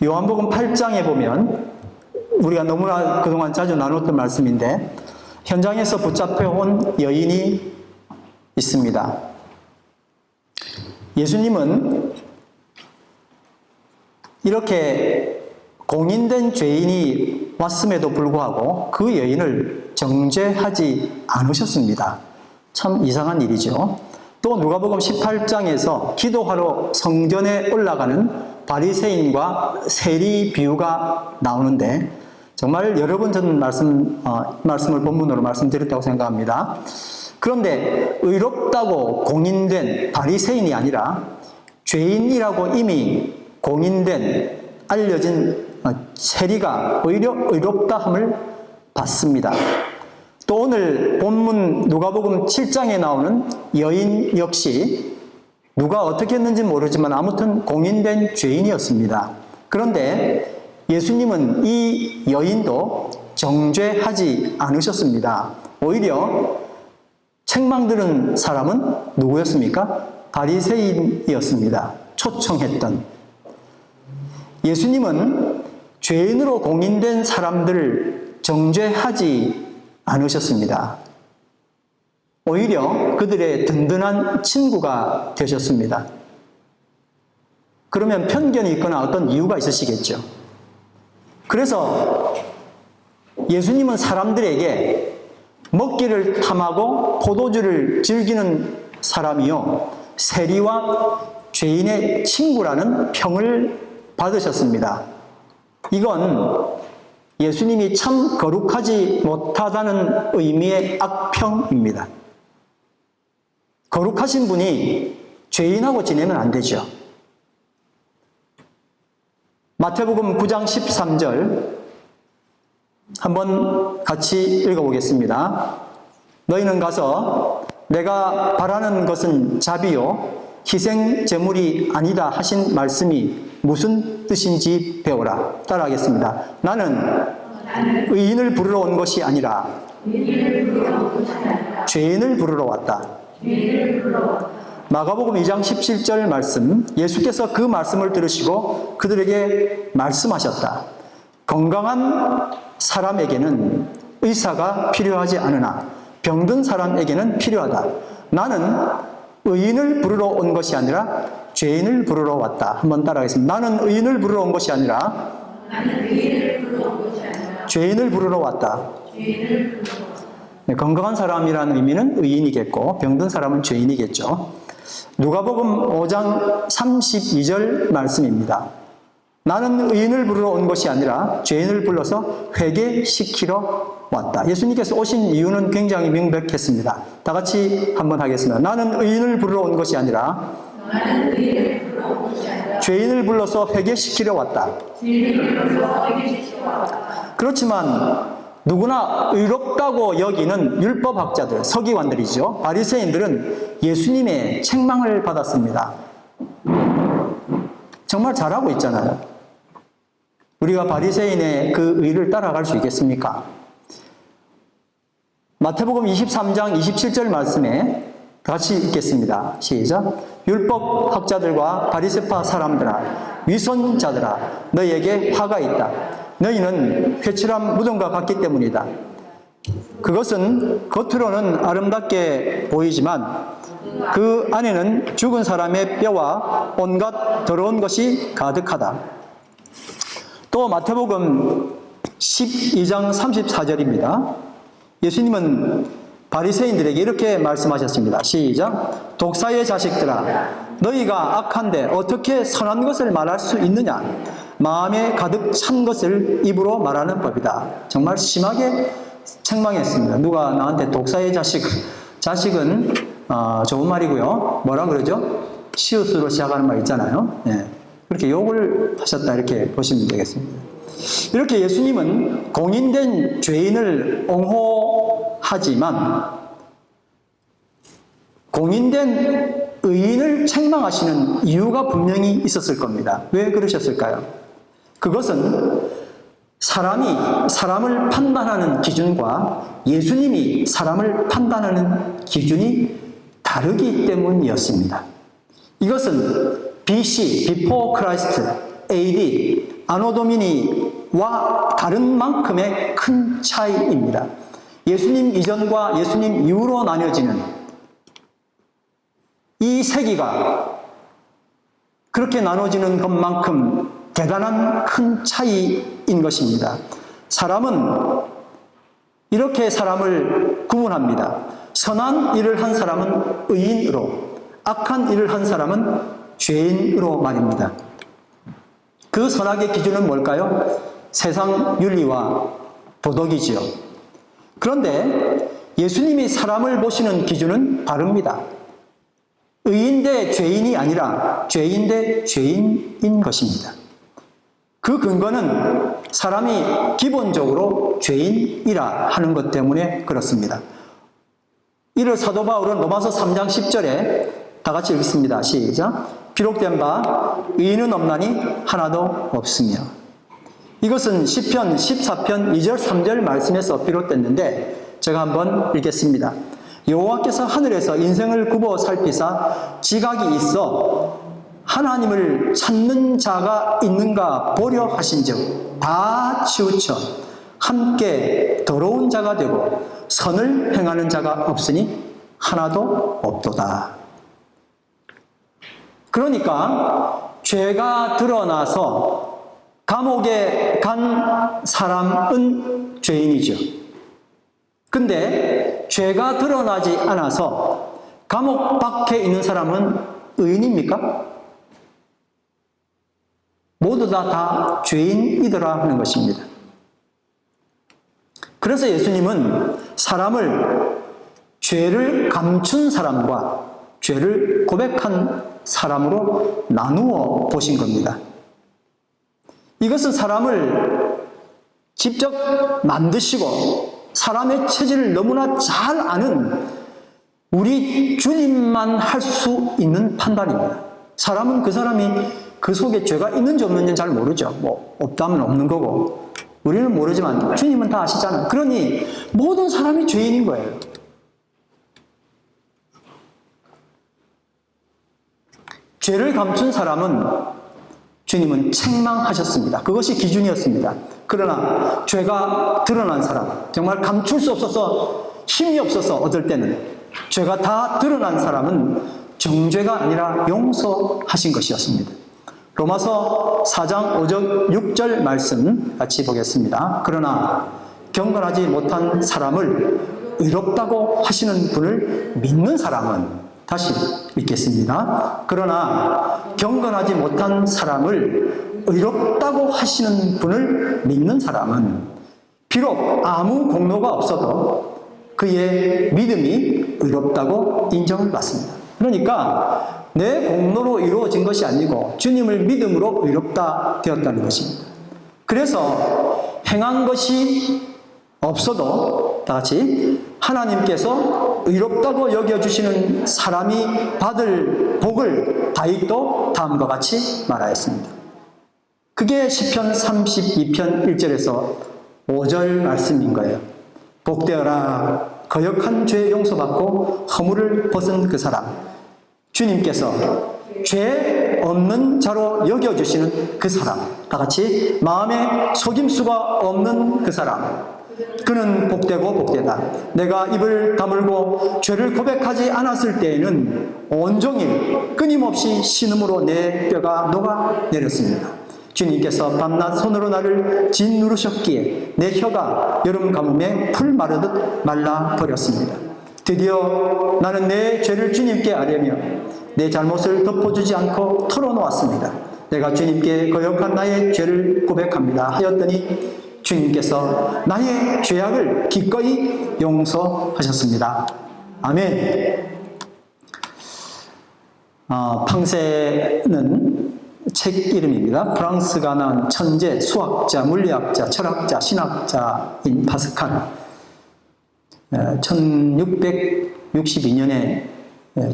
요한복음 8장에 보면 우리가 너무나 그동안 자주 나눴던 말씀인데 현장에서 붙잡혀온 여인이 있습니다. 예수님은 이렇게 공인된 죄인이 왔음에도 불구하고 그 여인을 정죄하지 않으셨습니다. 참 이상한 일이죠. 또 누가복음 18장에서 기도하러 성전에 올라가는 바리새인과 세리 비유가 나오는데 정말 여러 번 저는 말씀을 본문으로 말씀드렸다고 생각합니다. 그런데 의롭다고 공인된 바리새인이 아니라 죄인이라고 이미 공인된 알려진 세리가 오히려 의롭다함을 받습니다. 또 오늘 본문 누가복음 7장에 나오는 여인 역시 누가 어떻게 했는지 모르지만 아무튼 공인된 죄인이었습니다. 그런데 예수님은 이 여인도 정죄하지 않으셨습니다. 오히려 책망 들은 사람은 누구였습니까? 바리새인이었습니다. 초청했던. 예수님은 죄인으로 공인된 사람들을 정죄하지 않으셨습니다. 오히려 그들의 든든한 친구가 되셨습니다. 그러면 편견이 있거나 어떤 이유가 있으시겠죠. 그래서 예수님은 사람들에게 먹기를 탐하고 포도주를 즐기는 사람이요 세리와 죄인의 친구라는 평을 받으셨습니다. 이건 예수님이 참 거룩하지 못하다는 의미의 악평입니다. 거룩하신 분이 죄인하고 지내면 안 되죠. 마태복음 9장 13절 한번 같이 읽어보겠습니다. 너희는 가서 내가 바라는 것은 자비요 희생 제물이 아니다 하신 말씀이 무슨 뜻인지 배워라. 따라하겠습니다. 나는 의인을 부르러 온 것이 아니라 죄인을 부르러 왔다. 마가복음 2장 17절 말씀, 예수께서 그 말씀을 들으시고 그들에게 말씀하셨다. 건강한 사람에게는 의사가 필요하지 않으나 병든 사람에게는 필요하다. 나는 의인을 부르러 온 것이 아니라 죄인을 부르러 왔다. 한번 따라하겠습니다. 나는 의인을 부르러 온 것이 아니라 죄인을 부르러 왔다. 건강한 사람이라는 의미는 의인이겠고 병든 사람은 죄인이겠죠. 누가복음 5장 32절 말씀입니다. 나는 의인을 부르러 온 것이 아니라 죄인을 불러서 회개시키러 왔다. 예수님께서 오신 이유는 굉장히 명백했습니다. 다 같이 한번 하겠습니다. 나는 의인을 부르러 온 것이 아니라 죄인을 불러서 회개시키려 왔다. 그렇지만 누구나 의롭다고 여기는 율법학자들, 서기관들이죠. 바리새인들은 예수님의 책망을 받았습니다. 정말 잘하고 있잖아요. 우리가 바리새인의 그 의를 따라갈 수 있겠습니까? 마태복음 23장 27절 말씀에 같이 읽겠습니다. 시작. 율법학자들과 바리새파 사람들아, 위선자들아, 너희에게 화가 있다. 너희는 회칠한 무덤과 같기 때문이다. 그것은 겉으로는 아름답게 보이지만 그 안에는 죽은 사람의 뼈와 온갖 더러운 것이 가득하다. 또 마태복음 12장 34절입니다. 예수님은 바리새인들에게 이렇게 말씀하셨습니다. 시작. 독사의 자식들아, 너희가 악한데 어떻게 선한 것을 말할 수 있느냐? 마음에 가득 찬 것을 입으로 말하는 법이다. 정말 심하게 책망했습니다. 누가 나한테 독사의 자식은 좋은 말이고요. 뭐라 그러죠? 시옷으로 시작하는 말 있잖아요. 네. 그렇게 욕을 하셨다 이렇게 보시면 되겠습니다. 이렇게 예수님은 공인된 죄인을 옹호하지만 공인된 의인을 책망하시는 이유가 분명히 있었을 겁니다. 왜 그러셨을까요? 그것은 사람이 사람을 판단하는 기준과 예수님이 사람을 판단하는 기준이 다르기 때문이었습니다. 이것은 BC, Before Christ, AD, 아노도미니와 다른 만큼의 큰 차이입니다. 예수님 이전과 예수님 이후로 나뉘어지는 이 세기가 그렇게 나눠지는 것만큼 대단한 큰 차이인 것입니다. 사람은 이렇게 사람을 구분합니다. 선한 일을 한 사람은 의인으로, 악한 일을 한 사람은 죄인으로 말입니다. 그 선악의 기준은 뭘까요? 세상 윤리와 도덕이지요. 그런데 예수님이 사람을 보시는 기준은 다릅니다. 의인 대 죄인이 아니라 죄인 대 죄인인 것입니다. 그 근거는 사람이 기본적으로 죄인이라 하는 것 때문에 그렇습니다. 이를 사도 바울은 로마서 3장 10절에 다 같이 읽습니다. 시작. 기록된 바 의인은 없나니 하나도 없으며. 이것은 시편 14편 2절 3절 말씀에서 비롯됐는데 제가 한번 읽겠습니다. 여호와께서 하늘에서 인생을 굽어 살피사 지각이 있어 하나님을 찾는 자가 있는가 보려 하신즉 다 치우쳐 함께 더러운 자가 되고 선을 행하는 자가 없으니 하나도 없도다. 그러니까 죄가 드러나서 감옥에 간 사람은 죄인이죠. 근데 죄가 드러나지 않아서 감옥 밖에 있는 사람은 의인입니까? 모두 다 죄인이더라 하는 것입니다. 그래서 예수님은 사람을 죄를 감춘 사람과 죄를 고백한 사람으로 나누어 보신 겁니다. 이것은 사람을 직접 만드시고 사람의 체질을 너무나 잘 아는 우리 주님만 할 수 있는 판단입니다. 사람은 그 사람이 그 속에 죄가 있는지 없는지는 잘 모르죠. 뭐 없다면 없는 거고 우리는 모르지만 주님은 다 아시잖아요. 그러니 모든 사람이 죄인인 거예요. 죄를 감춘 사람은 주님은 책망하셨습니다. 그것이 기준이었습니다. 그러나 죄가 드러난 사람, 정말 감출 수 없어서 힘이 없어서 어떨 때는 죄가 다 드러난 사람은 정죄가 아니라 용서하신 것이었습니다. 로마서 4장 5절 6절 말씀 같이 보겠습니다. 그러나 경건하지 못한 사람을 의롭다고 하시는 분을 믿는 사람은 다시 읽겠습니다. 그러나 경건하지 못한 사람을 의롭다고 하시는 분을 믿는 사람은 비록 아무 공로가 없어도 그의 믿음이 의롭다고 인정을 받습니다. 그러니까 내 공로로 이루어진 것이 아니고 주님을 믿음으로 의롭다 되었다는 것입니다. 그래서 행한 것이 없어도 다 같이 하나님께서 의롭다고 여겨주시는 사람이 받을 복을 다윗도 다음과 같이 말하였습니다. 그게 시편 32편 1절에서 5절 말씀인 거예요. 복되어라 거역한 죄 용서받고 허물을 벗은 그 사람, 주님께서 죄 없는 자로 여겨주시는 그 사람, 다 같이 마음에 속임수가 없는 그 사람, 그는 복되고 복되다. 내가 입을 다물고 죄를 고백하지 않았을 때에는 온종일 끊임없이 신음으로 내 뼈가 녹아내렸습니다. 주님께서 밤낮 손으로 나를 짓누르셨기에 내 혀가 여름 가뭄에 풀 마르듯 말라버렸습니다. 드디어 나는 내 죄를 주님께 아뢰며 내 잘못을 덮어주지 않고 털어놓았습니다. 내가 주님께 거역한 나의 죄를 고백합니다 하였더니 주님께서 나의 죄악을 기꺼이 용서하셨습니다. 아멘. 팡세는 책 이름입니다. 프랑스가 낳은 천재, 수학자, 물리학자, 철학자, 신학자인 파스칼. 1662년에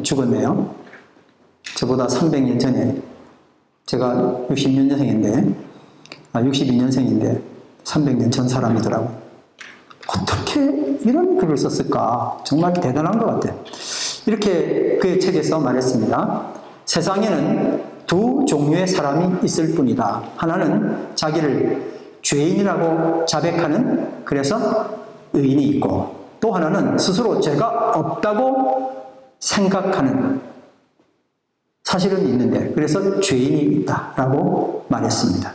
죽었네요. 저보다 300년 전에, 제가 60년생인데, 62년생인데 300년 전 사람이더라고요. 어떻게 이런 글을 썼을까? 정말 대단한 것 같아요. 이렇게 그의 책에서 말했습니다. 세상에는 두 종류의 사람이 있을 뿐이다. 하나는 자기를 죄인이라고 자백하는, 그래서 의인이 있고, 또 하나는 스스로 죄가 없다고 생각하는, 사실은 있는데 그래서 죄인이 있다라고 말했습니다.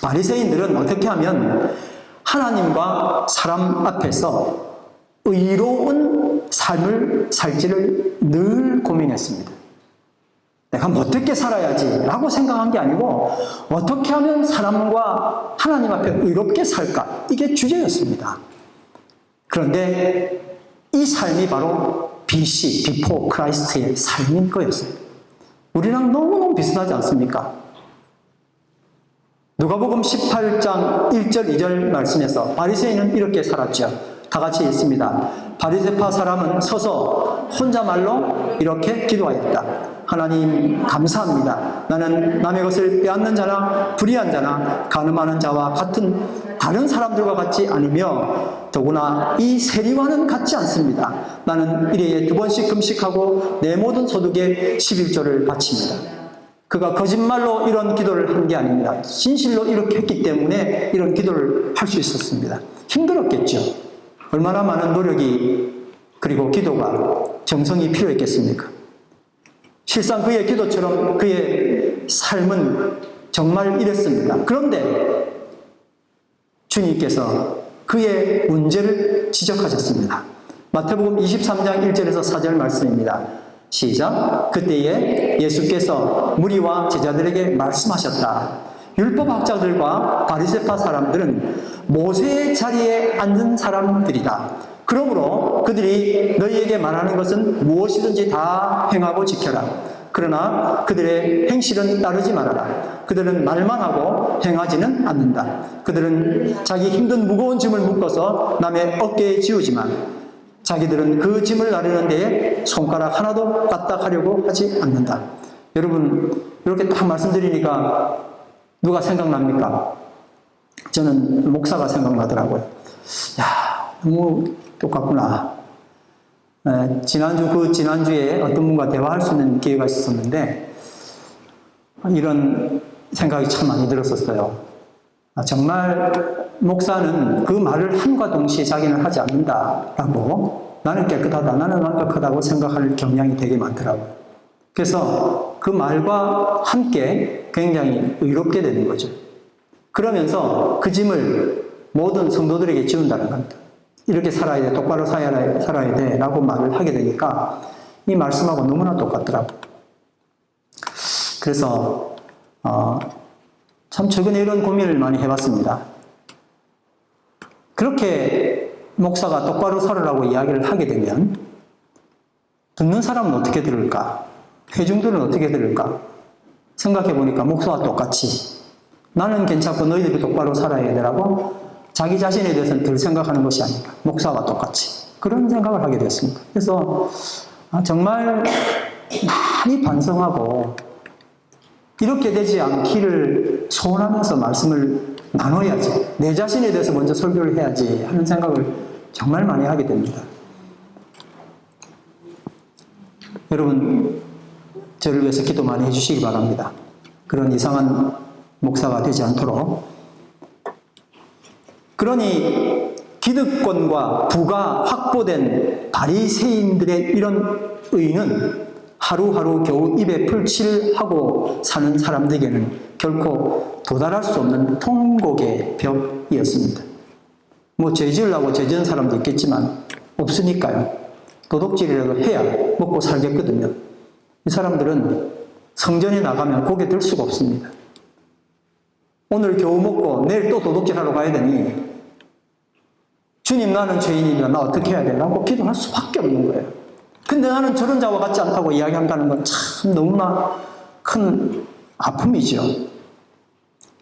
바리새인들은 어떻게 하면 하나님과 사람 앞에서 의로운 삶을 살지를 늘 고민했습니다. 내가 어떻게 살아야지 라고 생각한 게 아니고 어떻게 하면 사람과 하나님 앞에 의롭게 살까, 이게 주제였습니다. 그런데 이 삶이 바로 BC, 비포 크라이스트의 삶인 거였어요. 우리랑 너무너무 비슷하지 않습니까? 누가복음 18장 1절 2절 말씀에서 바리새인은 이렇게 살았죠. 다 같이 읽습니다. 바리새파 사람은 서서 혼자 말로 이렇게 기도하였다. 하나님 감사합니다. 나는 남의 것을 빼앗는 자나 불의한 자나 간음하는 자와 같은 다른 사람들과 같지 않으며 더구나 이 세리와는 같지 않습니다. 나는 일회에 2번씩 금식하고 내 모든 소득의 11조를 바칩니다. 그가 거짓말로 이런 기도를 한 게 아닙니다. 진실로 이렇게 했기 때문에 이런 기도를 할 수 있었습니다. 힘들었겠죠. 얼마나 많은 노력이, 그리고 기도가, 정성이 필요했겠습니까? 실상 그의 기도처럼 그의 삶은 정말 이랬습니다. 그런데 주님께서 그의 문제를 지적하셨습니다. 마태복음 23장 1절에서 4절 말씀입니다. 시작. 그때에 예수께서 무리와 제자들에게 말씀하셨다. 율법학자들과 바리새파 사람들은 모세의 자리에 앉은 사람들이다. 그러므로 그들이 너희에게 말하는 것은 무엇이든지 다 행하고 지켜라. 그러나 그들의 행실은 따르지 말아라. 그들은 말만 하고 행하지는 않는다. 그들은 자기 힘든 무거운 짐을 묶어서 남의 어깨에 지우지만 자기들은 그 짐을 나르는 데에 손가락 하나도 까딱하려고 하지 않는다. 여러분, 이렇게 딱 말씀드리니까 누가 생각납니까? 저는 목사가 생각나더라고요. 야, 너무 똑같구나. 지난주에 어떤 분과 대화할 수 있는 기회가 있었는데, 이런 생각이 참 많이 들었었어요. 정말 목사는 그 말을 함과 동시에 자기는 하지 않는다라고, 나는 깨끗하다, 나는 완벽하다고 생각할 경향이 되게 많더라고요. 그래서 그 말과 함께 굉장히 의롭게 되는 거죠. 그러면서 그 짐을 모든 성도들에게 지운다는 겁니다. 이렇게 살아야 돼, 똑바로 살아야 돼 라고 말을 하게 되니까 이 말씀하고 너무나 똑같더라고요. 그래서 참 최근에 이런 고민을 많이 해봤습니다. 그렇게 목사가 똑바로 살으라고 이야기를 하게 되면 듣는 사람은 어떻게 들을까? 회중들은 어떻게 들을까? 생각해 보니까 목사와 똑같이 나는 괜찮고 너희들이 똑바로 살아야 되라고 자기 자신에 대해서는 덜 생각하는 것이 아닌가. 목사와 똑같이 그런 생각을 하게 됐습니다. 그래서 정말 많이 반성하고 이렇게 되지 않기를 소원하면서 말씀을 나눠야지, 내 자신에 대해서 먼저 설교를 해야지 하는 생각을 정말 많이 하게 됩니다. 여러분, 저를 위해서 기도 많이 해주시기 바랍니다. 그런 이상한 목사가 되지 않도록. 그러니 기득권과 부가 확보된 바리새인들의 이런 의는 하루하루 겨우 입에 풀칠을 하고 사는 사람들에게는 결코 도달할 수 없는 통곡의 벽이었습니다. 뭐 죄 지으려고 죄 지은 사람도 있겠지만 없으니까요. 도둑질이라도 해야 먹고 살겠거든요. 이 사람들은 성전에 나가면 고개 들 수가 없습니다. 오늘 겨우 먹고 내일 또 도둑질하러 가야 되니 주님, 나는 죄인입니다. 나 어떻게 해야 되나?고 기도할 수밖에 없는 거예요. 근데 나는 저런 자와 같지 않다고 이야기한다는 건 참 너무나 큰 아픔이죠.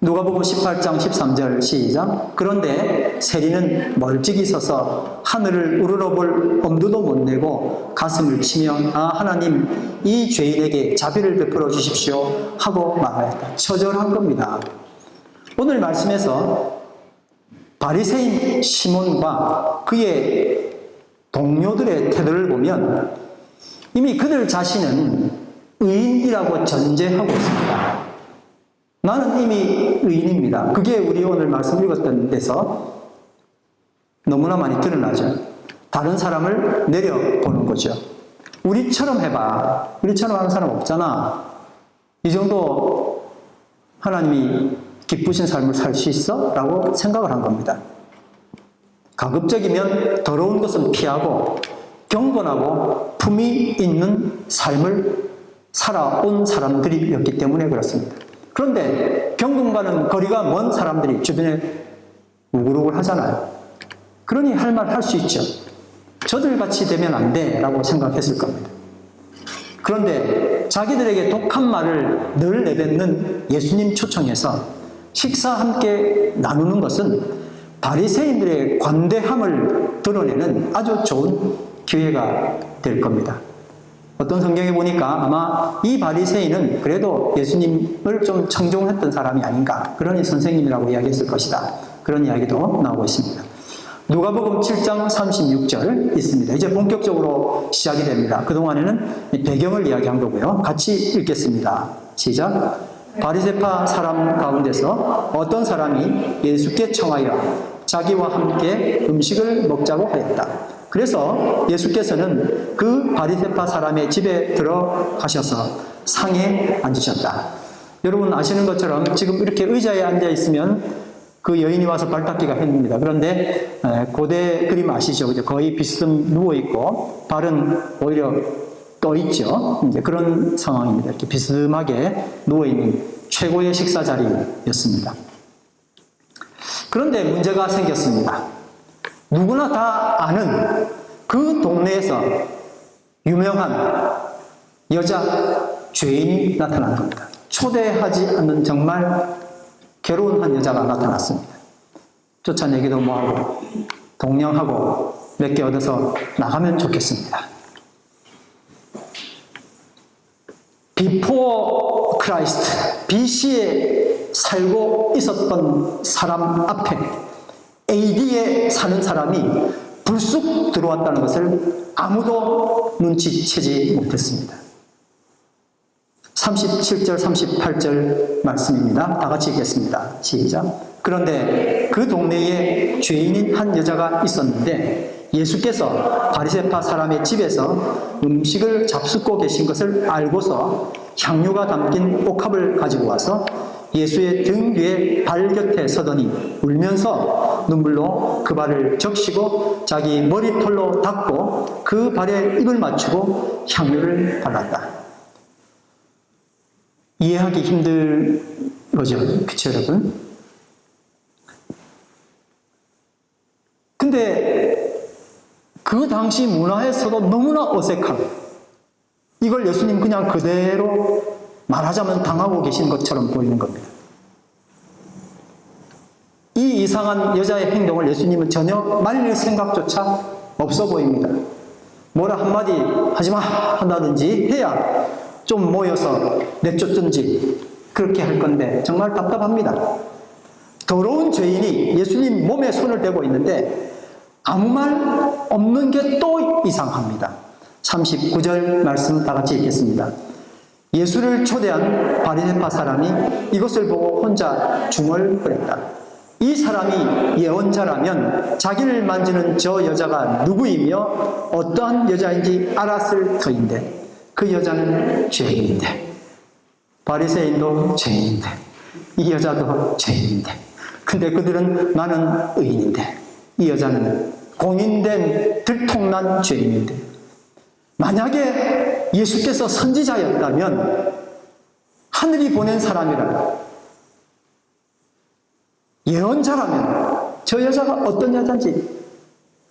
누가복음 18장 13절 시작. 그런데 세리는 멀찍이 서서 하늘을 우러러볼 엄두도 못 내고 가슴을 치며 하나님, 이 죄인에게 자비를 베풀어 주십시오 하고 말하였다. 처절한 겁니다. 오늘 말씀에서 바리새인 시몬과 그의 동료들의 태도를 보면 이미 그들 자신은 의인이라고 전제하고 있습니다. 나는 이미 의인입니다. 그게 우리 오늘 말씀 읽었던 데서 너무나 많이 드러나죠. 다른 사람을 내려보는 거죠. 우리처럼 해봐. 우리처럼 하는 사람 없잖아. 이 정도 하나님이 기쁘신 삶을 살 수 있어? 라고 생각을 한 겁니다. 가급적이면 더러운 것은 피하고 경건하고 품이 있는 삶을 살아온 사람들이었기 때문에 그렇습니다. 그런데 경건과는 거리가 먼 사람들이 주변에 우글우글 하잖아요. 그러니 할 말 할 수 있죠. 저들같이 되면 안 돼 라고 생각했을 겁니다. 그런데 자기들에게 독한 말을 늘 내뱉는 예수님 초청에서 식사 함께 나누는 것은 바리새인들의 관대함을 드러내는 아주 좋은 기회가 될 겁니다. 어떤 성경에 보니까 아마 이 바리새인은 그래도 예수님을 좀 청종했던 사람이 아닌가, 그러니 선생님이라고 이야기했을 것이다. 그런 이야기도 나오고 있습니다. 누가복음 7장 36절 있습니다. 이제 본격적으로 시작이 됩니다. 그동안에는 배경을 이야기한 거고요. 같이 읽겠습니다. 시작. 바리새파 사람 가운데서 어떤 사람이 예수께 청하여 자기와 함께 음식을 먹자고 하였다. 그래서 예수께서는 그 바리새파 사람의 집에 들어가셔서 상에 앉으셨다. 여러분 아시는 것처럼 지금 이렇게 의자에 앉아 있으면 그 여인이 와서 발 닦기가 힘듭니다. 그런데 고대 그림 아시죠? 거의 비스듬 누워있고 발은 오히려 떠있죠. 이제 그런 상황입니다. 이렇게 비스듬하게 누워있는 최고의 식사 자리였습니다. 그런데 문제가 생겼습니다. 누구나 다 아는 그 동네에서 유명한 여자 죄인이 나타난 겁니다. 초대하지 않는 정말 괴로운 한 여자가 나타났습니다. 쫓아내기도 뭐하고 동냥하고 몇 개 얻어서 나가면 좋겠습니다. 비포 크라이스트, BC에 살고 있었던 사람 앞에 AD에 사는 사람이 불쑥 들어왔다는 것을 아무도 눈치채지 못했습니다. 37절, 38절 말씀입니다. 다 같이 읽겠습니다. 시작. 그런데 그 동네에 죄인인 한 여자가 있었는데 예수께서 바리새파 사람의 집에서 음식을 잡숫고 계신 것을 알고서 향유가 담긴 옥합을 가지고 와서 예수의 등 뒤에 발 곁에 서더니 울면서 눈물로 그 발을 적시고 자기 머리털로 닦고 그 발에 입을 맞추고 향유를 발랐다. 이해하기 힘들 거죠. 그쵸, 여러분? 근데 그 당시 문화에서도 너무나 어색한, 이걸 예수님 그냥 그대로 말하자면 당하고 계신 것처럼 보이는 겁니다. 이 이상한 여자의 행동을 예수님은 전혀 말릴 생각조차 없어 보입니다. 뭐라 한마디 하지마 한다든지 해야 좀 모여서 내쫓든지 그렇게 할 건데 정말 답답합니다. 더러운 죄인이 예수님 몸에 손을 대고 있는데 아무 말 없는 게 또 이상합니다. 39절 말씀 다 같이 읽겠습니다. 예수를 초대한 바리새파 사람이 이것을 보고 혼자 중얼거렸다. 이 사람이 예언자라면 자기를 만지는 저 여자가 누구이며 어떠한 여자인지 알았을 터인데 그 여자는 죄인인데, 바리새인도 죄인인데, 이 여자도 죄인인데, 근데 그들은 나는 의인인데, 이 여자는 공인된 들통난 죄인인데, 만약에 예수께서 선지자였다면 하늘이 보낸 사람이라면, 예언자라면 저 여자가 어떤 여자인지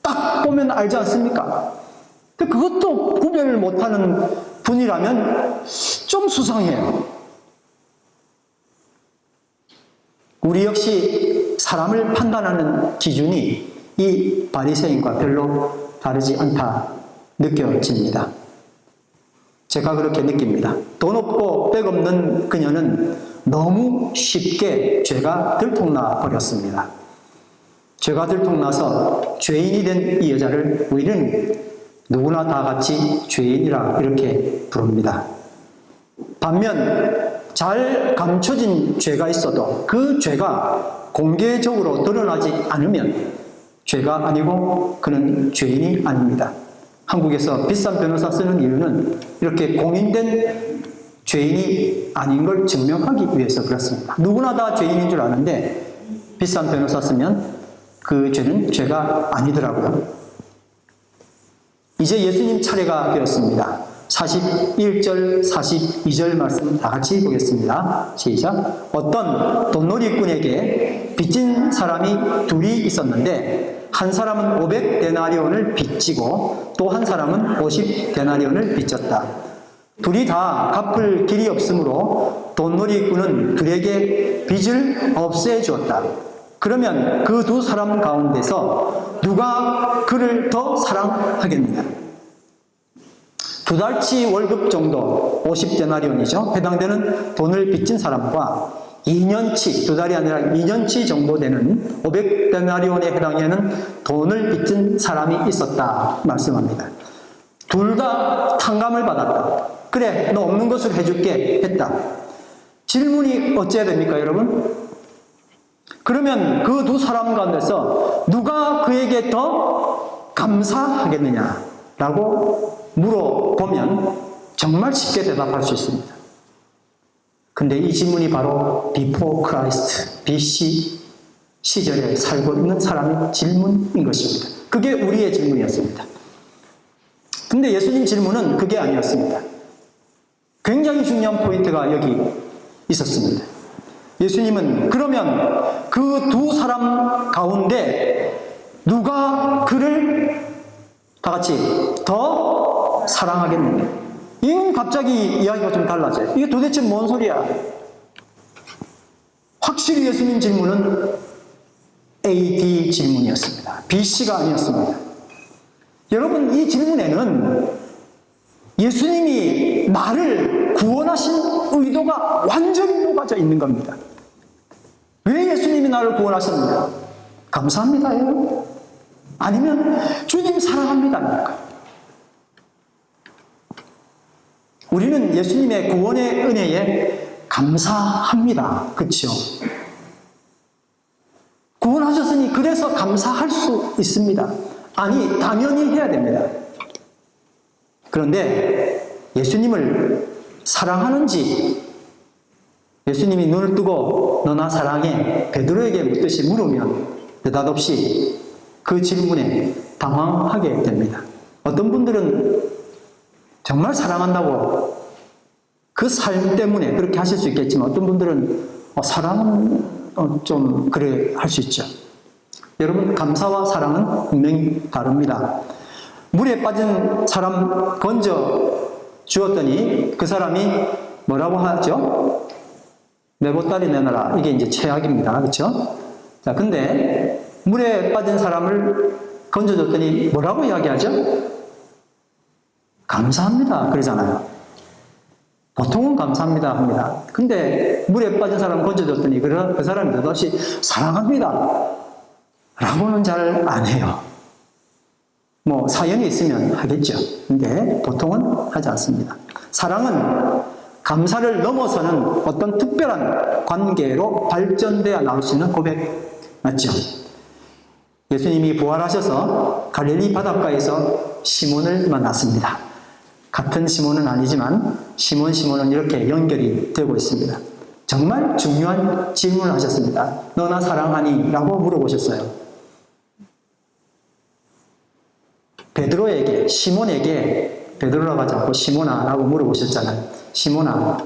딱 보면 알지 않습니까? 근데 그것도 구별을 못하는 분이라면 좀 수상해요. 우리 역시 사람을 판단하는 기준이 이 바리새인과 별로 다르지 않다 느껴집니다. 제가 그렇게 느낍니다. 돈 없고 백 없는 그녀는 너무 쉽게 죄가 들통나 버렸습니다. 죄가 들통나서 죄인이 된 이 여자를 우리는 누구나 다 같이 죄인이라 이렇게 부릅니다. 반면 잘 감춰진 죄가 있어도 그 죄가 공개적으로 드러나지 않으면 죄가 아니고 그는 죄인이 아닙니다. 한국에서 비싼 변호사 쓰는 이유는 이렇게 공인된 죄인이 아닌 걸 증명하기 위해서 그렇습니다. 누구나 다 죄인인 줄 아는데 비싼 변호사 쓰면 그 죄는 죄가 아니더라고요. 이제 예수님 차례가 되었습니다. 41절, 42절 말씀 다 같이 보겠습니다. 시작. 어떤 돈놀이꾼에게 빚진 사람이 둘이 있었는데 한 사람은 500데나리온을 빚지고 또 한 사람은 50데나리온을 빚졌다. 둘이 다 갚을 길이 없으므로 돈놀이꾼은 둘에게 빚을 없애주었다. 그러면 그 두 사람 가운데서 누가 그를 더 사랑하겠느냐? 2달치 월급 정도, 50데나리온이죠. 해당되는 돈을 빚진 사람과 2년치, 2달이 아니라 2년치 정도 되는 500데나리온에 해당되는 돈을 빚진 사람이 있었다 말씀합니다. 둘 다 탕감을 받았다. 그래, 너 없는 것을 해줄게 했다. 질문이 어찌해야 됩니까, 여러분? 그러면 그 두 사람 가운데서 누가 그에게 더 감사하겠느냐라고 물어보면 정말 쉽게 대답할 수 있습니다. 근데 이 질문이 바로 Before Christ, BC 시절에 살고 있는 사람의 질문인 것입니다. 그게 우리의 질문이었습니다. 근데 예수님 질문은 그게 아니었습니다. 굉장히 중요한 포인트가 여기 있었습니다. 예수님은 그러면 그 두 사람 가운데 누가 그를 다 같이 더 사랑하겠느냐? 이건 갑자기 이야기가 좀 달라져요. 이게 도대체 뭔 소리야? 확실히 예수님 질문은 AD 질문이었습니다. BC가 아니었습니다. 여러분, 이 질문에는 예수님이 나를 구원하신 의도가 완전히 녹아져 있는 겁니다. 왜 예수님이 나를 구원하셨느냐? 감사합니다요? 아니면 주님 사랑합니다입니까? 우리는 예수님의 구원의 은혜에 감사합니다. 그렇죠? 구원하셨으니 그래서 감사할 수 있습니다. 아니, 당연히 해야 됩니다. 그런데 예수님을 사랑하는지 예수님이 눈을 뜨고 너나 사랑해 베드로에게 묻듯이 물으면 느닷없이 그 질문에 당황하게 됩니다. 어떤 분들은 정말 사랑한다고 그 삶 때문에 그렇게 하실 수 있겠지만 어떤 분들은 사랑은 좀 그래 할 수 있죠. 여러분, 감사와 사랑은 분명히 다릅니다. 물에 빠진 사람 건져 주었더니 그 사람이 뭐라고 하죠? 내 보따리 내놔라. 이게 이제 최악입니다. 그렇죠? 자, 근데 물에 빠진 사람을 건져줬더니 뭐라고 이야기하죠? 감사합니다. 그러잖아요. 보통은 감사합니다 합니다. 근데 물에 빠진 사람 건져줬더니 그 사람이 느닷없이 사랑합니다 라고는 잘 안 해요. 뭐 사연이 있으면 하겠죠. 근데 보통은 하지 않습니다. 사랑은 감사를 넘어서는 어떤 특별한 관계로 발전되어 나올 수 있는 고백 맞죠? 예수님이 부활하셔서 갈릴리 바닷가에서 시몬을 만났습니다. 같은 시몬은 아니지만 시몬은 이렇게 연결이 되고 있습니다. 정말 중요한 질문을 하셨습니다. 너나 사랑하니? 라고 물어보셨어요. 베드로에게, 시몬에게, 베드로라고 하지 않고 시몬아 라고 물어보셨잖아요. 시몬아,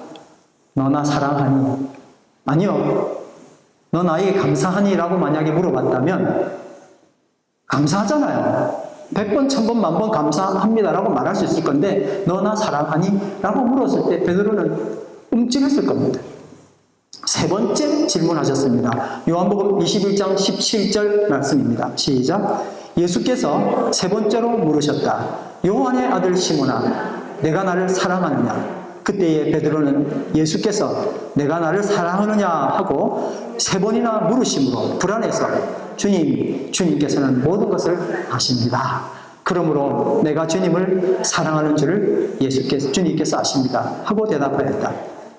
너나 사랑하니? 아니요. 너 나에게 감사하니? 라고 만약에 물어봤다면 감사하잖아요. 100번, 1000번, 만번 감사합니다 라고 말할 수 있을 건데 너나 사랑하니? 라고 물었을 때 베드로는 움찔했을 겁니다. 세 번째 질문하셨습니다. 요한복음 21장 17절 말씀입니다. 시작. 예수께서 세 번째로 물으셨다. 요한의 아들 시몬아, 내가 나를 사랑하느냐? 그때에 베드로는 예수께서 내가 나를 사랑하느냐 하고 세 번이나 물으심으로 불안해서 주님께서는 모든 것을 아십니다. 그러므로 내가 주님을 사랑하는 줄을 주님께서 아십니다. 하고 대답하였다.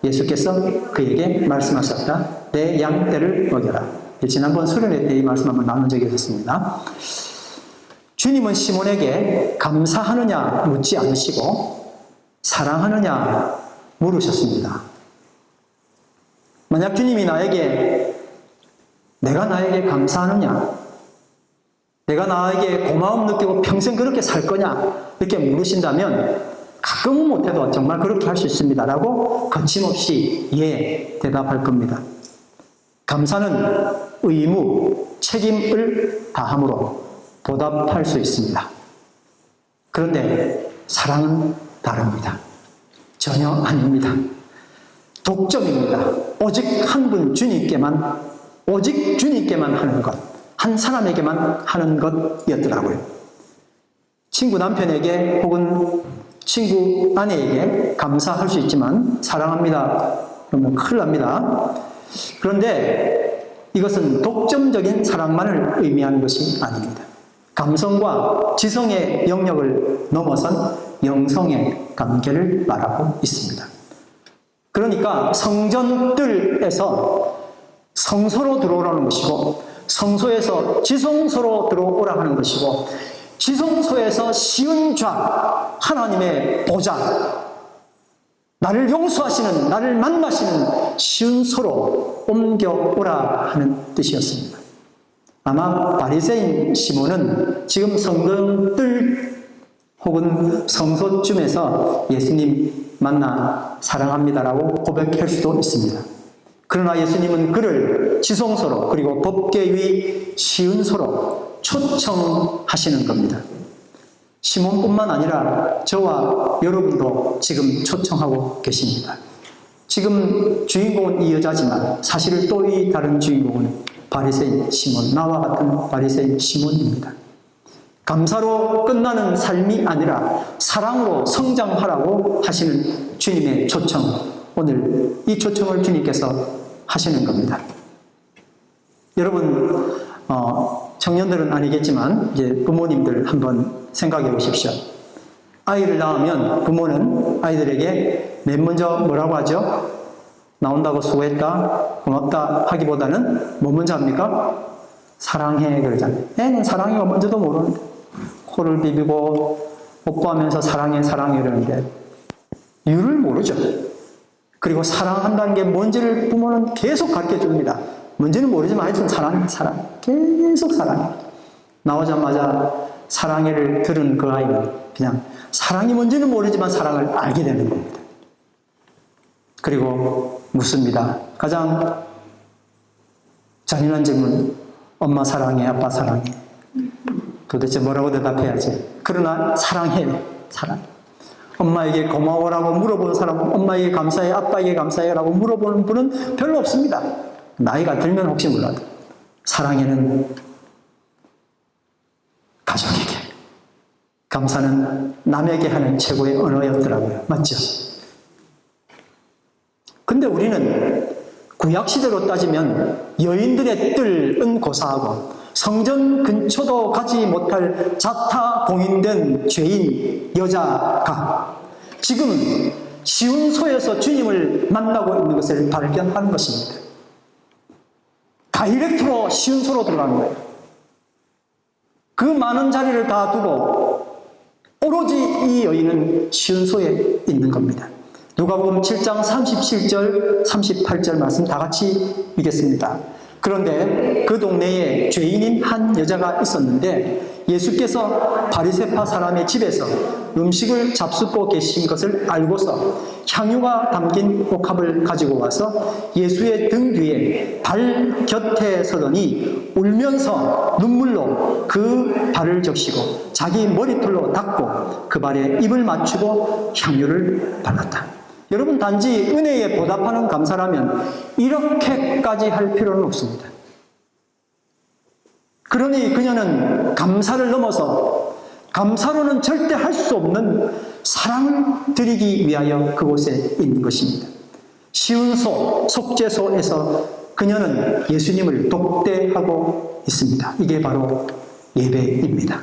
예수께서 그에게 말씀하셨다. 내 양떼를 먹여라. 지난번 수련회 때 이 말씀 한번 나눈 적이 있었습니다. 주님은 시몬에게 감사하느냐 묻지 않으시고 사랑하느냐 물으셨습니다. 만약 주님이 내가 나에게 감사하느냐, 내가 나에게 고마움 느끼고 평생 그렇게 살 거냐 이렇게 물으신다면 가끔은 못해도 정말 그렇게 할 수 있습니다 라고 거침없이 예 대답할 겁니다. 감사는 의무, 책임을 다함으로 보답할 수 있습니다. 그런데 사랑은 다릅니다. 전혀 아닙니다. 독점입니다. 오직 한 분 주님께만, 오직 주님께만 하는 것, 한 사람에게만 하는 것이었더라고요. 친구 남편에게 혹은 친구 아내에게 감사할 수 있지만 사랑합니다 그러면 큰일 납니다. 그런데 이것은 독점적인 사랑만을 의미하는 것이 아닙니다. 감성과 지성의 영역을 넘어선 영성의 관계를 말하고 있습니다. 그러니까 성전뜰에서 성소로 들어오라는 것이고, 성소에서 지성소로 들어오라 하는 것이고, 지성소에서 시은 좌 하나님의 보좌, 나를 용서하시는, 나를 만나시는 시은 소로 옮겨오라 하는 뜻이었습니다. 아마 바리새인 시몬은 지금 성전뜰 혹은 성소쯤에서 예수님 만나 사랑합니다라고 고백할 수도 있습니다. 그러나 예수님은 그를 지성소로 그리고 법궤 시은소로 초청하시는 겁니다. 시몬뿐만 아니라 저와 여러분도 지금 초청하고 계십니다. 지금 주인공은 이 여자지만 사실 또 이 다른 주인공은 바리새인 시몬, 나와 같은 바리새인 시몬입니다. 감사로 끝나는 삶이 아니라 사랑으로 성장하라고 하시는 주님의 초청, 오늘 이 초청을 주님께서 하시는 겁니다. 여러분, 청년들은 아니겠지만 이제 부모님들 한번 생각해 보십시오. 아이를 낳으면 부모는 아이들에게 맨 먼저 뭐라고 하죠? 나온다고 수고했다, 고맙다 하기보다는 뭐 먼저 합니까? 사랑해 그러잖아요. 애는 사랑해가 뭔지도 모르는데 코를 비비고 뽀뽀하면서 사랑해 사랑해 이러는데 이유를 모르죠. 그리고 사랑한다는 게 뭔지를 부모는 계속 가르쳐 줍니다. 뭔지는 모르지만 하여튼 사랑, 계속 사랑해. 나오자마자 사랑해를 들은 그 아이는 그냥 사랑이 뭔지는 모르지만 사랑을 알게 되는 겁니다. 그리고 묻습니다. 가장 잔인한 질문, 엄마 사랑해, 아빠 사랑해. 도대체 뭐라고 대답해야지? 그러나 사랑해, 사랑해. 엄마에게 고마워라고 물어보는 사람은 엄마에게 감사해, 아빠에게 감사해 라고 물어보는 분은 별로 없습니다. 나이가 들면 혹시 몰라도. 사랑해는 가족에게, 감사는 남에게 하는 최고의 언어였더라고요. 맞죠? 근데 우리는 구약시대로 따지면 여인들의 뜰은 고사하고 성전 근처도 가지 못할 자타공인된 죄인 여자가 지금 시운소에서 주님을 만나고 있는 것을 발견하는 것입니다. 다이렉트로 시운소로 들어가는 거예요. 그 많은 자리를 다 두고 오로지 이 여인은 시운소에 있는 겁니다. 누가복음 7장 37절, 38절 말씀 다 같이 읽겠습니다. 그런데 그 동네에 죄인인 한 여자가 있었는데 예수께서 바리새파 사람의 집에서 음식을 잡수고 계신 것을 알고서 향유가 담긴 옥합을 가지고 와서 예수의 등 뒤에 발 곁에 서더니 울면서 눈물로 그 발을 적시고 자기 머리털로 닦고 그 발에 입을 맞추고 향유를 발랐다. 여러분, 단지 은혜에 보답하는 감사라면 이렇게까지 할 필요는 없습니다. 그러니 그녀는 감사를 넘어서 감사로는 절대 할 수 없는 사랑을 드리기 위하여 그곳에 있는 것입니다. 시운소, 속죄소에서 그녀는 예수님을 독대하고 있습니다. 이게 바로 예배입니다.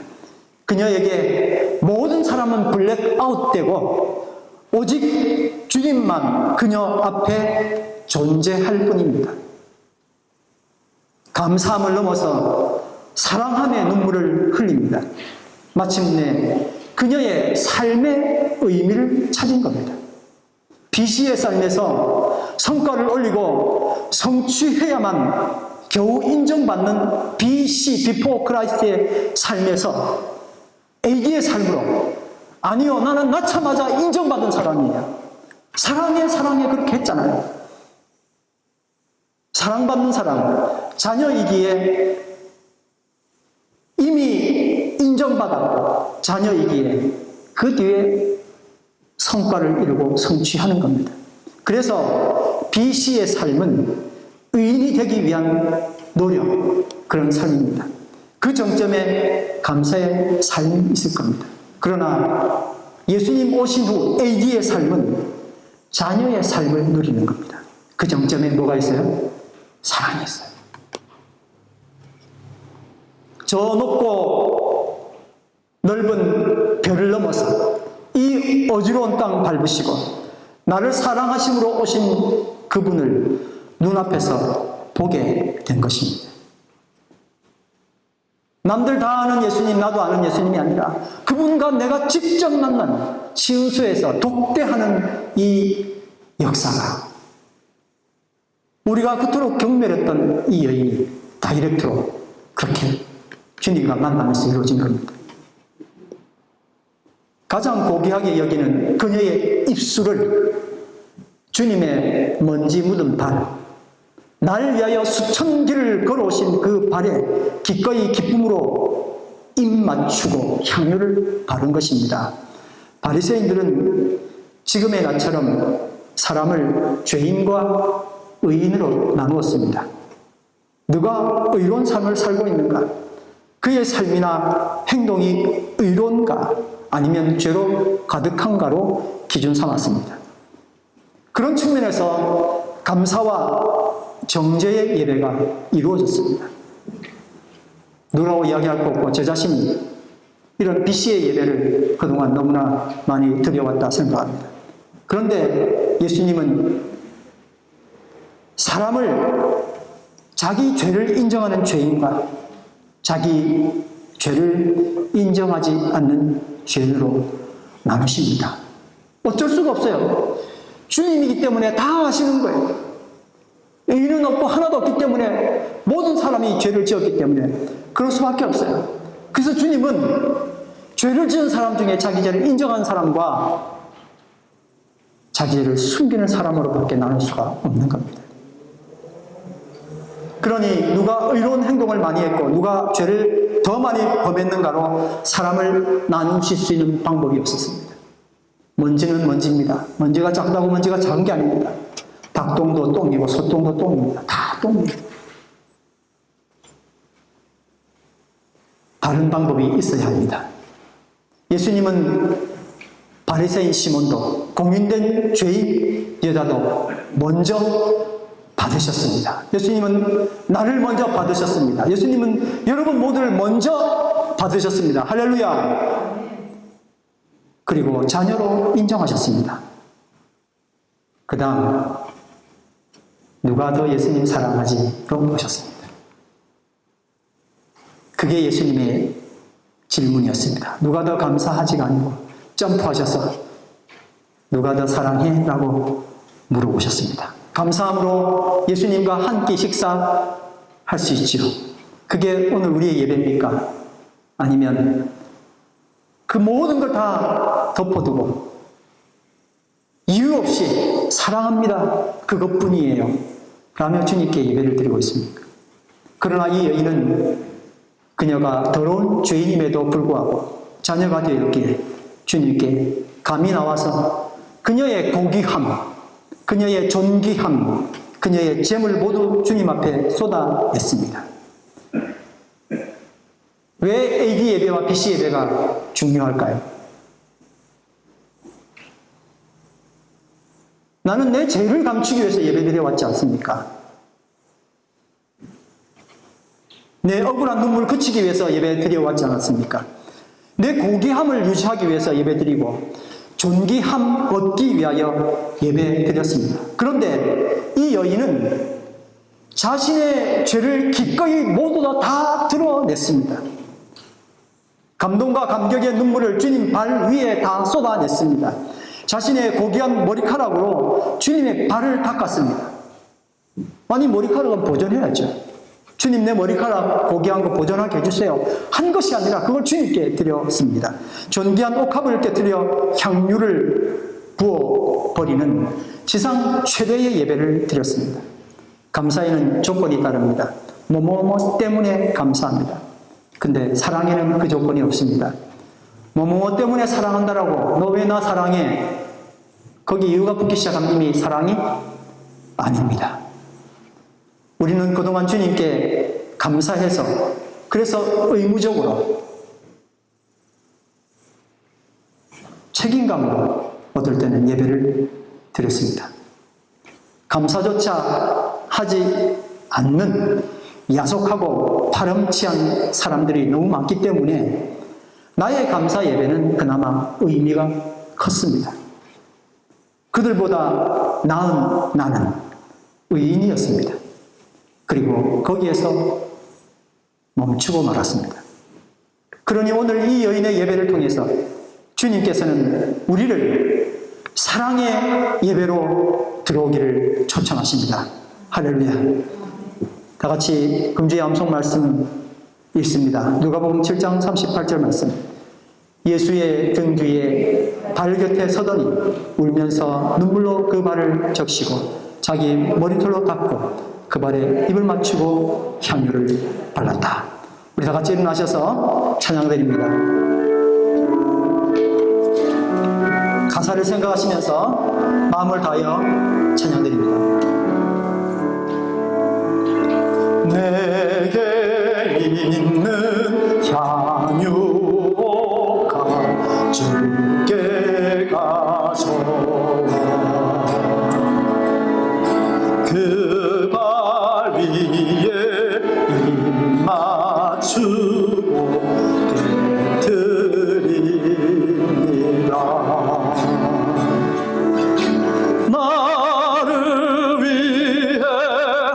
그녀에게 모든 사람은 블랙아웃되고 오직 주님만 그녀 앞에 존재할 뿐입니다. 감사함을 넘어서 사랑함의 눈물을 흘립니다. 마침내 그녀의 삶의 의미를 찾은 겁니다. BC의 삶에서 성과를 올리고 성취해야만 겨우 인정받는 BC, 비포 크라이스트의 삶에서 AD의 삶으로, 아니요, 나는 낳자마자 인정받은 사람이에요. 사랑해 그렇게 했잖아요. 사랑받는 사람, 자녀이기에 이미 인정받았고 자녀이기에 그 뒤에 성과를 이루고 성취하는 겁니다. 그래서 BC의 삶은 의인이 되기 위한 노력, 그런 삶입니다. 그 정점에 감사의 삶이 있을 겁니다. 그러나 예수님 오신 후 AD의 삶은 자녀의 삶을 누리는 겁니다. 그 정점에 뭐가 있어요? 사랑이 있어요. 저 높고 넓은 별을 넘어서 이 어지러운 땅 밟으시고 나를 사랑하심으로 오신 그분을 눈앞에서 보게 된 것입니다. 남들 다 아는 예수님, 나도 아는 예수님이 아니라 그분과 내가 직접 만난 시은수에서 독대하는 이 역사가, 우리가 그토록 경멸했던 이 여인이 다이렉트로 그렇게 주님과 만나면서 이루어진 겁니다. 가장 고귀하게 여기는 그녀의 입술을 주님의 먼지 묻은 발, 날 위하여 수천 길을 걸어오신 그 발에 기꺼이 기쁨으로 입 맞추고 향유를 바른 것입니다. 바리새인들은 지금의 나처럼 사람을 죄인과 의인으로 나누었습니다. 누가 의로운 삶을 살고 있는가? 그의 삶이나 행동이 의로운가? 아니면 죄로 가득한가로 기준 삼았습니다. 그런 측면에서 감사와 정죄의 예배가 이루어졌습니다. 누구라고 이야기할 거 없고 저 자신이 이런 BC의 예배를 그동안 너무나 많이 드려왔다 생각합니다. 그런데 예수님은 사람을 자기 죄를 인정하는 죄인과 자기 죄를 인정하지 않는 죄인으로 나누십니다. 어쩔 수가 없어요. 주님이기 때문에 다 아시는 거예요. 의인은 없고 하나도 없기 때문에, 모든 사람이 죄를 지었기 때문에 그럴 수밖에 없어요. 그래서 주님은 죄를 지은 사람 중에 자기 죄를 인정한 사람과 자기 죄를 숨기는 사람으로밖에 나눌 수가 없는 겁니다. 그러니 누가 의로운 행동을 많이 했고 누가 죄를 더 많이 범했는가로 사람을 나누실 수 있는 방법이 없었습니다. 먼지는 먼지입니다. 먼지가 작다고 먼지가 작은 게 아닙니다. 닭똥도 똥이고 소똥도 똥입니다. 다 똥입니다. 다른 방법이 있어야 합니다. 예수님은 바리새인 시몬도, 공인된 죄인 여자도 먼저 받으셨습니다. 예수님은 나를 먼저 받으셨습니다. 예수님은 여러분 모두를 먼저 받으셨습니다. 할렐루야. 그리고 자녀로 인정하셨습니다. 그 다음 누가 더 예수님 사랑하지?로 물으셨습니다. 그게 예수님의 질문이었습니다. 누가 더 감사하지가 아니고 점프하셔서 누가 더 사랑해? 라고 물어보셨습니다. 감사함으로 예수님과 한 끼 식사할 수 있지요. 그게 오늘 우리의 예배입니까? 아니면 그 모든 걸 다 덮어두고 이유 없이 사랑합니다, 그것뿐이에요 라며 주님께 예배를 드리고 있습니까? 그러나 이 여인은 그녀가 더러운 죄인임에도 불구하고 자녀가 되었기에 주님께 감히 나와서 그녀의 고귀함, 그녀의 존귀함, 그녀의 재물 모두 주님 앞에 쏟아냈습니다. 왜 AD 예배와 BC 예배가 중요할까요? 나는 내 죄를 감추기 위해서 예배드려 왔지 않습니까? 내 억울한 눈물을 그치기 위해서 예배드려 왔지 않았습니까? 내 고귀함을 유지하기 위해서 예배드리고 존귀함 얻기 위하여 예배드렸습니다. 그런데 이 여인은 자신의 죄를 기꺼이 모두 다 드러냈습니다. 감동과 감격의 눈물을 주님 발 위에 다 쏟아냈습니다. 자신의 고귀한 머리카락으로 주님의 발을 닦았습니다. 아니, 머리카락은 보존해야죠. 주님, 내 머리카락 고귀한 거 보존하게 해주세요 한 것이 아니라 그걸 주님께 드렸습니다. 존귀한 옥합을 깨뜨려 향유를 부어버리는 지상 최대의 예배를 드렸습니다. 감사에는 조건이 따릅니다. 뭐뭐 때문에 감사합니다. 근데 사랑에는 그 조건이 없습니다. 뭐뭐 때문에 사랑한다라고 너 왜 나 사랑해? 거기 이유가 붙기 시작하면 이미 사랑이 아닙니다. 우리는 그동안 주님께 감사해서 그래서 의무적으로 책임감으로 어떨 때는 예배를 드렸습니다. 감사조차 하지 않는 야속하고 파렴치한 사람들이 너무 많기 때문에 나의 감사 예배는 그나마 의미가 컸습니다. 그들보다 나은 나는 의인이었습니다. 그리고 거기에서 멈추고 말았습니다. 그러니 오늘 이 여인의 예배를 통해서 주님께서는 우리를 사랑의 예배로 들어오기를 초청하십니다. 할렐루야. 다 같이 금주의 암송 말씀 읽습니다. 누가복음 7장 38절 말씀. 예수의 등 뒤에 발 곁에 서더니 울면서 눈물로 그 발을 적시고 자기 머리털로 닦고 그 발에 입을 맞추고 향유를 발랐다. 우리 다 같이 일어나셔서 찬양드립니다. 가사를 생각하시면서 마음을 다하여 찬양드립니다. 내게 있는 향유가 주께 가져와 그 발 위에 입 맞추고 드립니다. 나를 위해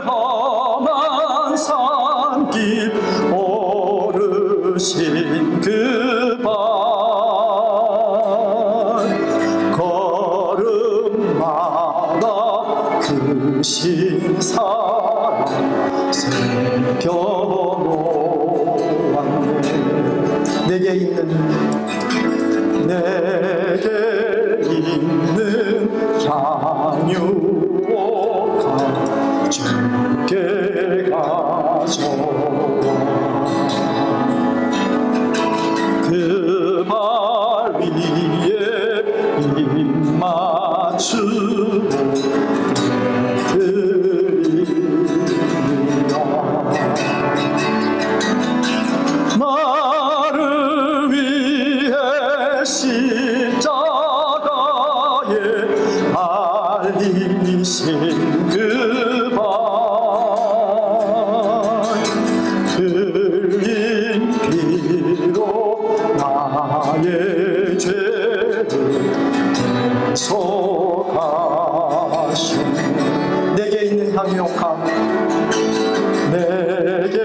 험한 산길 오르신 그 발 걸음마다 그 신사랑 새겨놓았네. 내게 있는 향유가 주께 가져와 그 발 위에 입 맞추고 드립니다. 나를 위해 십자가에 달리신 그 발 흘린 피로 나의 죄를 대속하시네. 내게 있는 향유옥합 내게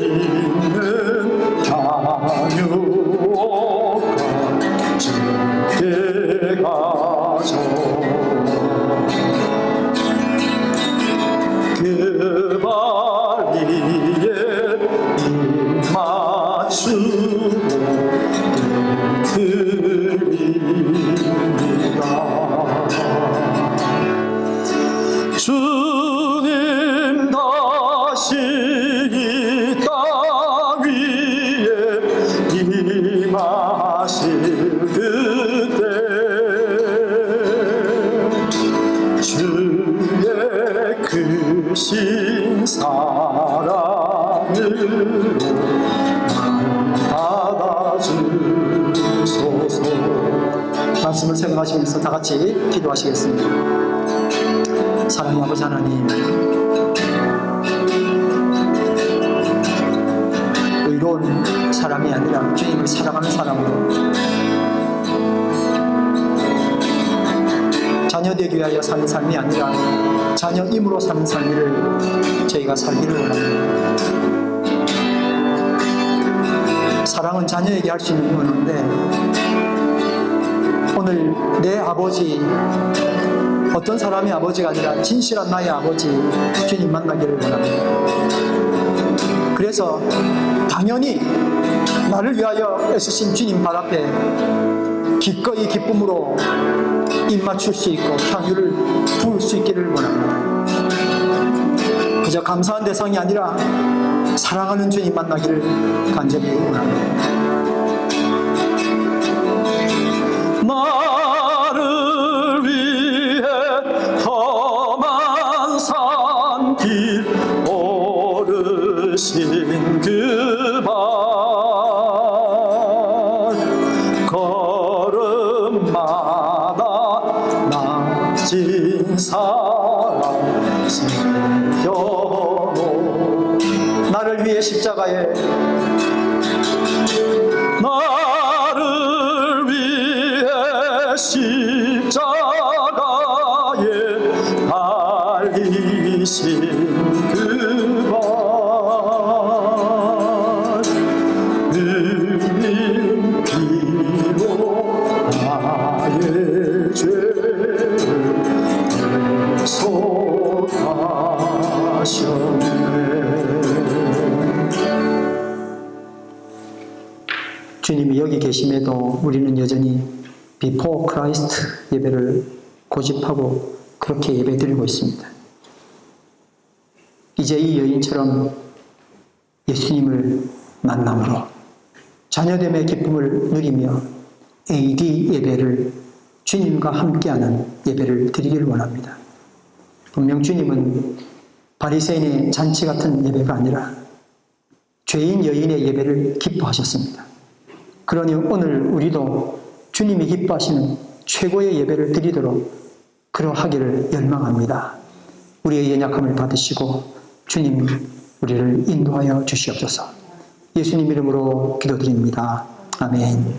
있는 향유옥합 주께 가져와 그 발 위에 입 맞추고 드립니다. 주님 다시 이 땅 위에 임하실 그때 주의 크신 사랑으로 받아주소서. 말씀을 생각하시면서 다 같이 기도하시겠습니다. 사랑의 아버지 하나님, 의로운 사람이 아니라 주님을 사랑하는 사람으로 자녀되기 위하여 사는 삶이 아니라 자녀임으로 사는 삶을 저희가 살기를 원합니다. 사랑은 자녀에게 할 수 있는 언어인데 오늘 내 아버지, 어떤 사람의 아버지가 아니라 진실한 나의 아버지 주님 만나기를 원합니다. 그래서 당연히 나를 위하여 애쓰신 주님 발 앞에 기꺼이 기쁨으로 입 맞출 수 있고 향유를 부을 수 있기를 원합니다. 그저 감사한 대상이 아니라 사랑하는 주님 만나기를 간절히 원합니다. 나를 위해 험한 산길 오르신 그 발 걸음마다 낮은 사랑 새겨놓 나를 위해 십자가에 나를 위해 십자가에 달리신 그 발 흘린 피로 나의 죄를 대속하셨네. 주님이 여기 계심에도 우리는 여전히 Before Christ 예배를 고집하고 그렇게 예배드리고 있습니다. 이제 이 여인처럼 예수님을 만남으로 자녀됨의 기쁨을 누리며 AD 예배를 주님과 함께하는 예배를 드리기를 원합니다. 분명 주님은 바리새인의 잔치 같은 예배가 아니라 죄인 여인의 예배를 기뻐하셨습니다. 그러니 오늘 우리도 주님이 기뻐하시는 최고의 예배를 드리도록 그러하기를 열망합니다. 우리의 연약함을 받으시고 주님 우리를 인도하여 주시옵소서. 예수님 이름으로 기도드립니다. 아멘.